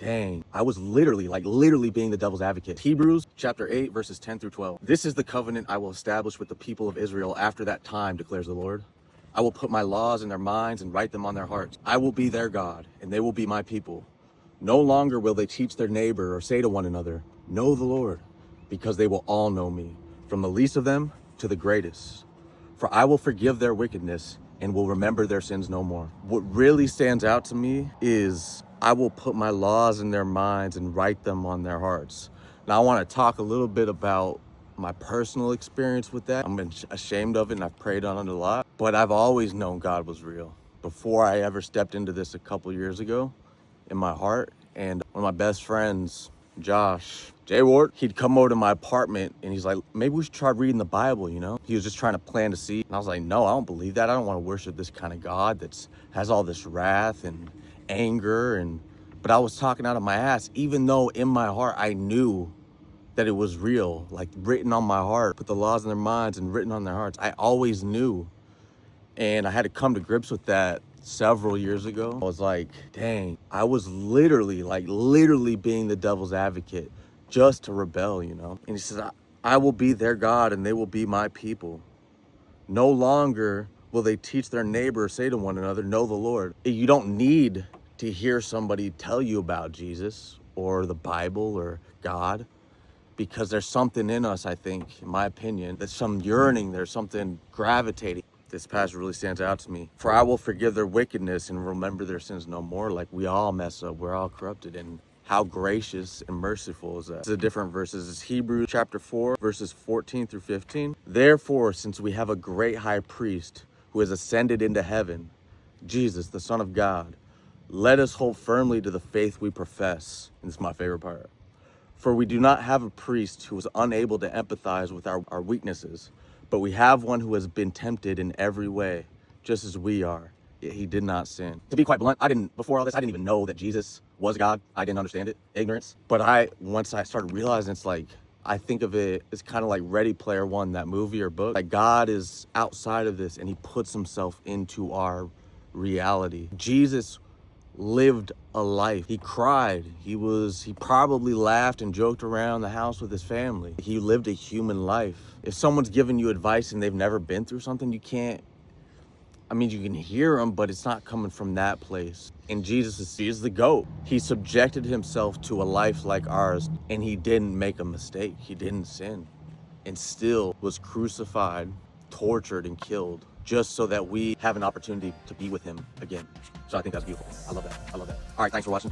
dang, I was literally being the devil's advocate. Hebrews chapter 8, verses 10 through 12. This is the covenant I will establish with the people of Israel after that time, declares the Lord. I will put my laws in their minds and write them on their hearts. I will be their God, and they will be my people. No longer will they teach their neighbor or say to one another, know the Lord, because they will all know me, from the least of them to the greatest. For I will forgive their wickedness and will remember their sins no more. What really stands out to me is I will put my laws in their minds and write them on their hearts. Now I want to talk a little bit about my personal experience with that. I'm ashamed of it and I've prayed on it a lot, but I've always known God was real before I ever stepped into this a couple years ago in my heart. And one of my best friends, Josh, Jay Ward, he'd come over to my apartment and he's like, maybe we should try reading the Bible, you know? He was just trying to plant a seed. And I was like, no, I don't believe that. I don't want to worship this kind of God that's has all this wrath and anger. But I was talking out of my ass, even though in my heart I knew that it was real, like written on my heart, put the laws in their minds and written on their hearts. I always knew. And I had to come to grips with that several years ago. I was like, dang, I was literally being the devil's advocate just to rebel, you know? And he says, I will be their God and they will be my people. No longer will they teach their neighbor or say to one another, know the Lord. You don't need to hear somebody tell you about Jesus or the Bible or God, because there's something in us, I think, in my opinion, there's some yearning, there's something gravitating. This passage really stands out to me. For I will forgive their wickedness and remember their sins no more. Like, we all mess up, we're all corrupted, and how gracious and merciful is that? This is a different verses. It's Hebrews chapter 4, verses 14 through 15. Therefore, since we have a great high priest who has ascended into heaven, Jesus, the Son of God, let us hold firmly to the faith we profess. And this is my favorite part. For we do not have a priest who is unable to empathize with our weaknesses, but we have one who has been tempted in every way, just as we are, yet he did not sin. To be quite blunt, before all this, I didn't even know that Jesus was God. I didn't understand it, ignorance. But once I started realizing, it's like, I think of it as kind of like Ready Player One, that movie or book. Like, God is outside of this and he puts himself into our reality. Jesus lived a life. He cried. He probably laughed and joked around the house with his family. He lived a human life. If someone's giving you advice and they've never been through something, you can hear them, but it's not coming from that place. And Jesus is the GOAT. He subjected himself to a life like ours, and he didn't make a mistake. He didn't sin, and still was crucified, tortured, and killed, just so that we have an opportunity to be with him again. So I think that's beautiful. I love that. All right, thanks for watching.